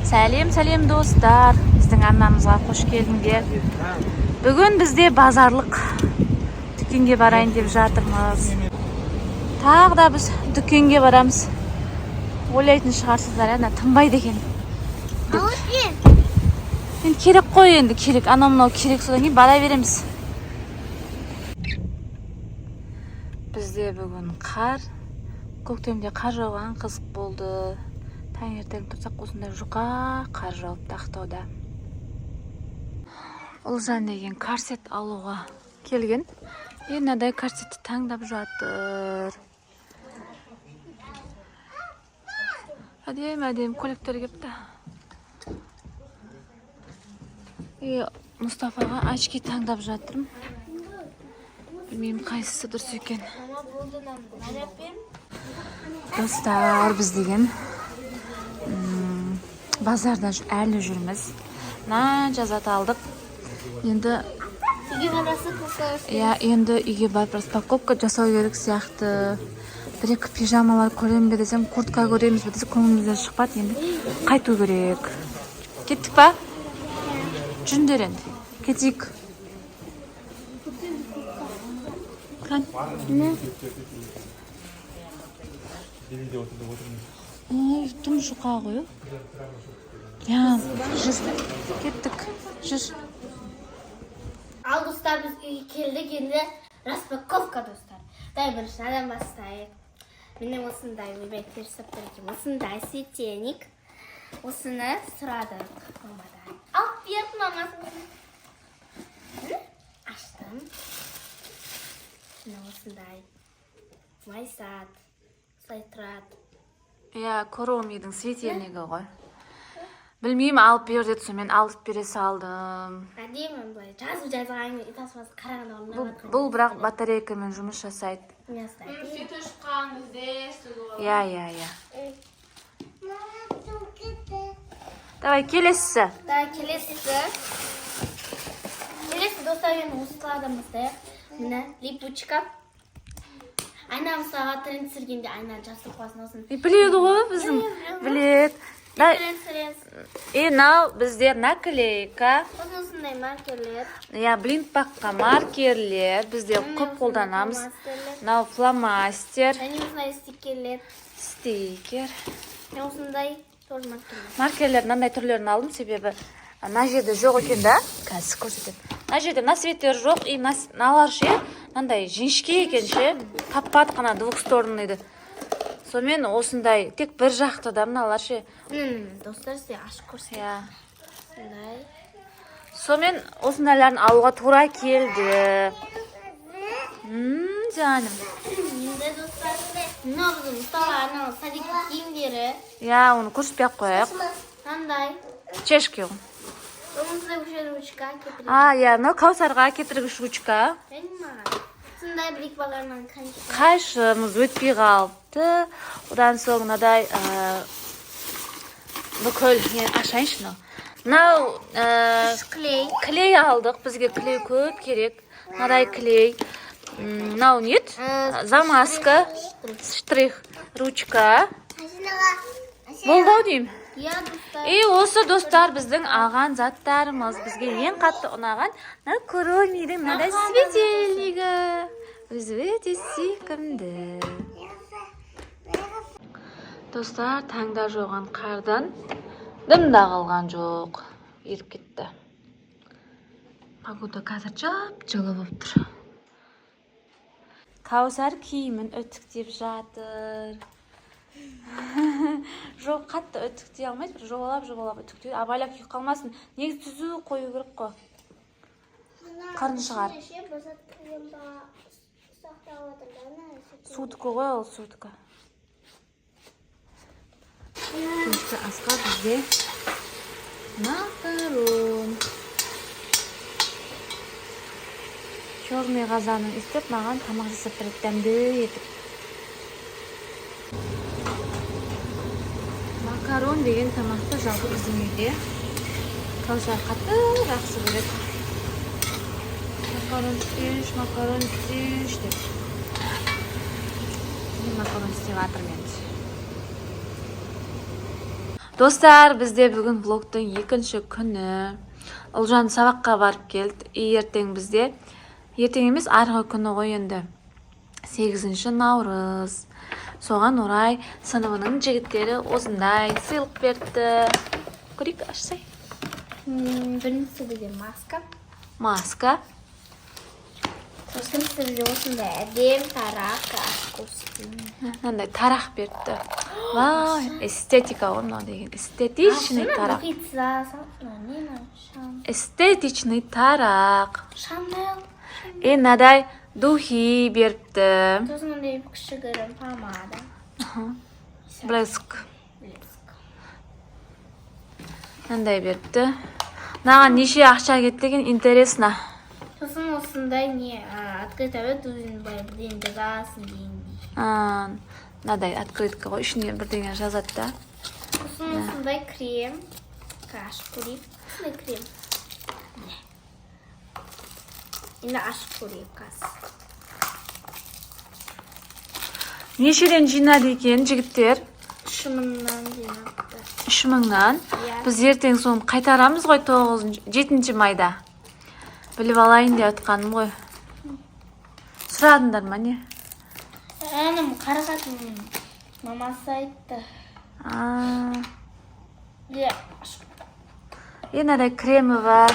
Сәлем достар, біздің арнамызға қош келдіңдер. Бүгін бізде базарлық дүкенге барайын деп жатырмыз. Тағы да біз дүкенге барамыз. Ойлайтын шығарсыздар, ана тынбайды екен. Енді керек қой, енді керек, анау керек, содан кейін бара береміз. Бізде бүгін қар, көктемде қар жауған қызық болды. Таңертең тұрсақ осындай жұқа қар жауыпты Ақтауда. Ұлжан деген корсет алуға келген. Мынадай корсетті таңдап жатыр. Әдем көйлектер кепті. Мұстафаға очки таңдап жатырмын. Білмеймін қайсысы дұрыс екен. Достар, біз деген базарда әлі жүрміз. Жазат алдық. Енді үйге барып распаковка жасау керек сияқты. Бір-екі пижамалар көремін бе десем, куртка көреміз бе десем, көңілімізден шықпады. Енді қайту керек. Кеттік па? Жүріңдер енді. Кетейік. Тым жұқа ғой. Жүр. Кеттік. Жүр. Ал достар, біз үйге келдік, енді распаковка достар. Біріншіден бастайық. Міне осындай өйбектер сыптырдым. Осындай светильник. Осыны сұрадық. Алып берді мамасын. Аштым. Осындай. Майсат. Сайтрат. Коромидің светильнигі ғой. Білмеймін, алып бер деді, сонымен алып бере салдым. Әдемін бұлай. Жазу-жазған итасымасы қараған орнына. Бұл бірақ батарейкамен жұмыс жасайды. Свет ұшқан бізде. Давай, келесі. Келесі достар, енді осы қаладымызды. Міне, липучка. Айна мысалға тренд сіргенде айна жасып қоясын осын. Біледі ғой біздің. Біледі. Нау бізде наклейка. Осындай маркерлер. Блинпаққа маркерлер. Бізде көп қолданамыз. Нау фломастер. Және осындай стикерлер. Стикер. Осындай тоже маркерлер. Маркерлер мынандай түрлерін алдым, себебі мына жерде жоқ екен да. Қазір көрсетемін. Мына жерде насветтер жоқ, и налар ше, мынандай жіңішке екен ше, таппады қана двухсторонныйды. Сонымен осындай тек бір жақты да мыналар ше. Достар, сізде ашып көрсетейін. Сонымен осындайларын алуға тура келді. Жаным. Енді достар, мынау біздің ұстаға анау садик киімдері. Оны көрсетпей-ақ қояйық. Қандай? Чешке ғой. Осындай ручка кетірген. Мынау Каусарға кетіргіш ручка. Сондай бір-екі баларынан қайшымыз өтпей қалыпты. Одан соң мынадай бүкіл ашайыншы. Мынау клей алдық. Бізге клей көп керек. Мынадай клей. Мынау нет? Замазка, штрих, ручка. Болды-ау деймін. Осы достар біздің аған заттарымыз. Бізге ең қатты ұнаған коромидің мынадай светильнигі. Өзі өте сүйкімді. Достар, таңда жоған қардан дымда қалған жоқ. Еріп кетті. Погода қазір жап-жылы болып тұр. Каусар киімін үтіктеп жатыр. Жоқ, қатты үтіктей алмайды, бір жобалап үтіктейді. Абайлап күйіп қалмасын. Негіз түзу қою керек қой. Қарын шығар. Судкі ғой, ол судкі. Кешкі асқа бізде макарон. Черный қазанын істеп, маған тамақ жасап береді, дәмді етіп. Макарон деген тамақты жалпы біздің үйде Каусар қатты жақсы көреді. Макарон істеш деп. Макарон істеп жатырмын енді. Достар, бізде бүгін влогтың екінші күні. Ұлжан сабаққа барып келді. Ертең бізде, ертең емес, арғы күні ғой енді. 8 наурыз. Соған орай сыныбының жігіттері осындай сыйлық берді. Көрейік, ашсай. Бірінші бізде маска. Маска. Сосын бізде осындай әдем тарақ ашқосын. Мынандай тарақ берді. Вау, эстетика ғой мынау деген. Эстетичный тарақ. Эстетичный тарақ. Шанел. Мынадай духи берді. Сосын мындай кішігірім помада. Блеск. Мындай берді. Мынаған неше ақша кетті интересно. Сосын осындай не открытый өзін бірден жазасын дейін. Мынадай открытка ғой, ішіне бірдеңе жазады да. Сосын осындай крем. Ашып көрейік. Осындай крем. Енді ашып көрейік қазір. Нешеден жинады екен жігіттер? 3.000-нан жинапты. 3.000-нан. Біз ертең соны қайтарамыз ғой 7 майда. Біліп алайын деп атқаным ғой. Сұрадыңдар ма не? Анам қарағатым мамасы айтты. Мынадай кремі бар.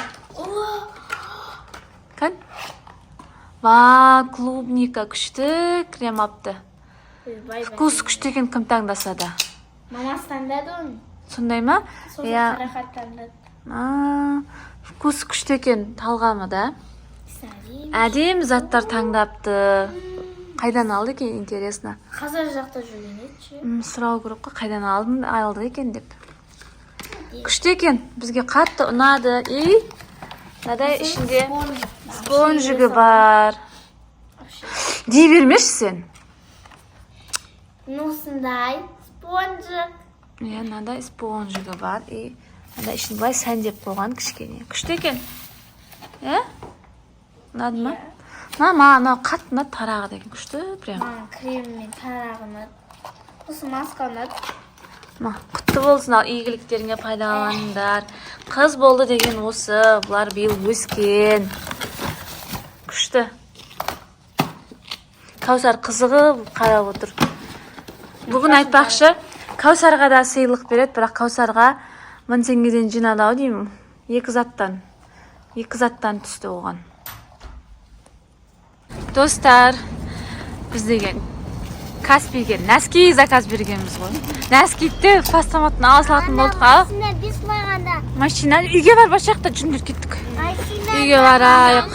Кән? Ва, клубника күшті крем апты. Вкус күшті екен, кім таңдаса да. Мамасы таңдады оны. Сондай ма? Сосын қарақат таңдады. Вкус күшті екен, талғамы да. Әдем заттар таңдапты. Қайдан алды екен, интересно. Қазір жақта жүрген еді. Сұрау керек қой, қайдан алды екен деп. Күшті екен, бізге қатты ұнады. Мынадай ішінде спонжигі бар. Дей бермеші сен. Осындай спонжик. Мынадай спонжигі бар. Мынадай ішін былай сәндеп қойған кішкене. Күшті екен. Ұнады ма? Мана қатты тарағы деген күшті прям. Крем мен тарағы ұнады. Осы маска ұнады. Құтты болсын, ал игіліктеріңе пайдаланыңдар. Қыз болды деген осы, бұлар биыл өскен. Күшті. Кәусар қызығы қарап отыр. Бүгін айтпақшы, Кәусарға да сыйлық береді, бірақ Кәусарға 1000 теңгеден жинады ау деймін. 2 заттан түсті оған. Достар, біз деген Каспиге нәски заказ бергенбіз ғой. Нәскиді пастаматын ала салатын болдық, ал? Машина үйге бар башақта жүндір кеттік. Үйге барайық.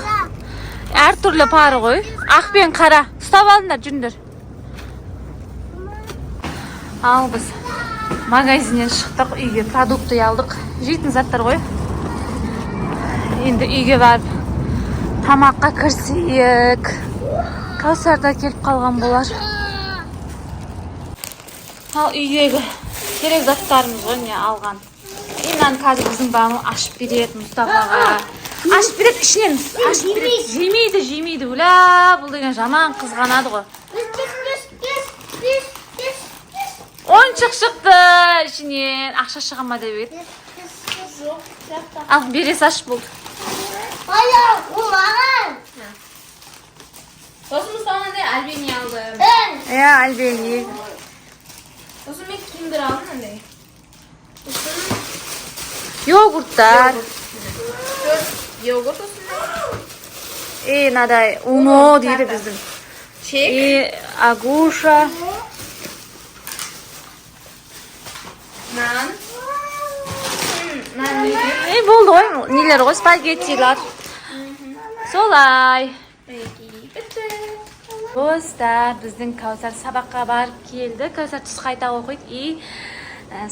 Әр түрлі пары ғой. Ақ пен қара. Ұстап алыңдар жүндір. Ал біз магазиннен шықтық, үйге продукты алдық. Жейтін заттар ғой. Енді үйге барып тамаққа кірсейік. Кәусарда келіп қалған болар. Ал үйдегі керек заттарымыз ғой, не алған. Мынаны қазір біздің бамы ашып береді Мұстафаға. Ашып береді, ішінен ашып береді. Жемейді. Уля, бұл деген жаман қызғанады ғой. Ойыншық шықты ішінен. Ақша шыға ма деп еді. Ал, бересі ашып болды. Сосын Мұстафаға альбени алдым. Альбени. Сосын мен киндер алдым андай. Йогурттар. Йогурт осындай. Мынадай уно дейді біздің. Чек. Агуша. Нан. Болды ғой, нелер ғой, спагеттилар. Солай. Достар, біздің Кәусар сабаққа барып келді. Кәусар түс қайта оқиды.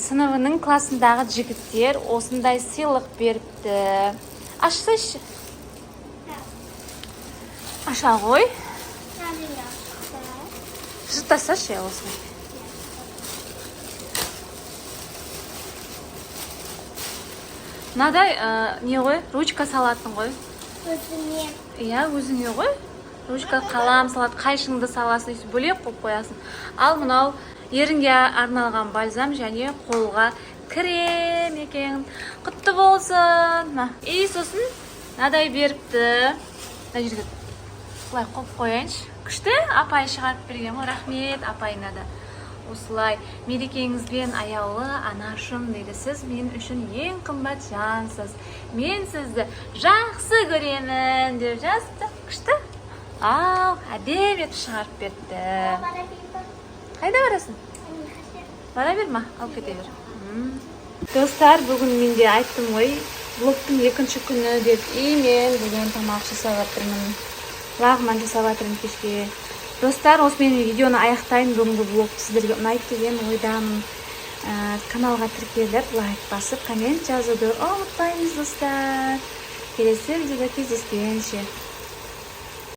Сыныбының классындағы жігіттер осындай сыйлық беріпті. Ашсайшы. Аша ғой. Жыртасашы осылай. Мынадай не ғой? Ручка салатын ғой. Өзіне. Өзіңе ғой. Ручка қалам салат, қайшыңды саласын, бөлек қойып қоясың. Ал мынау ерінге арналған бальзам және қолға крем екен. Құтты болсын. И сосын мынадай беріпті. Мына жерге былай қойып қояйыншы. Күшті апай шығарып берген ғой. Рахмет апайына да. Осылай мерекеңізбен аяулы анашым дейді. Сіз мен үшін ең қымбат жансыз. Мен сізді жақсы көремін деп жазыпты. Күшті? Ау, әдеп етіп шығарып берді. Қайда барасың? Бара берма, алып кете бер. Достар, бүгін менде айттым ғой, влогтың екінші күні деп. Мен бүгін тамақ жасап жатырмын. Лағман жасап жатырмын кешке. Достар, осы менің видеоны аяқтайын. Бүгінгі влог сіздерге ұнайды деген ойдамын. Каналға тіркеліп, лайк басып, коммент жазуды ұмытпаймыз достар. Келесі видеода кездескенше.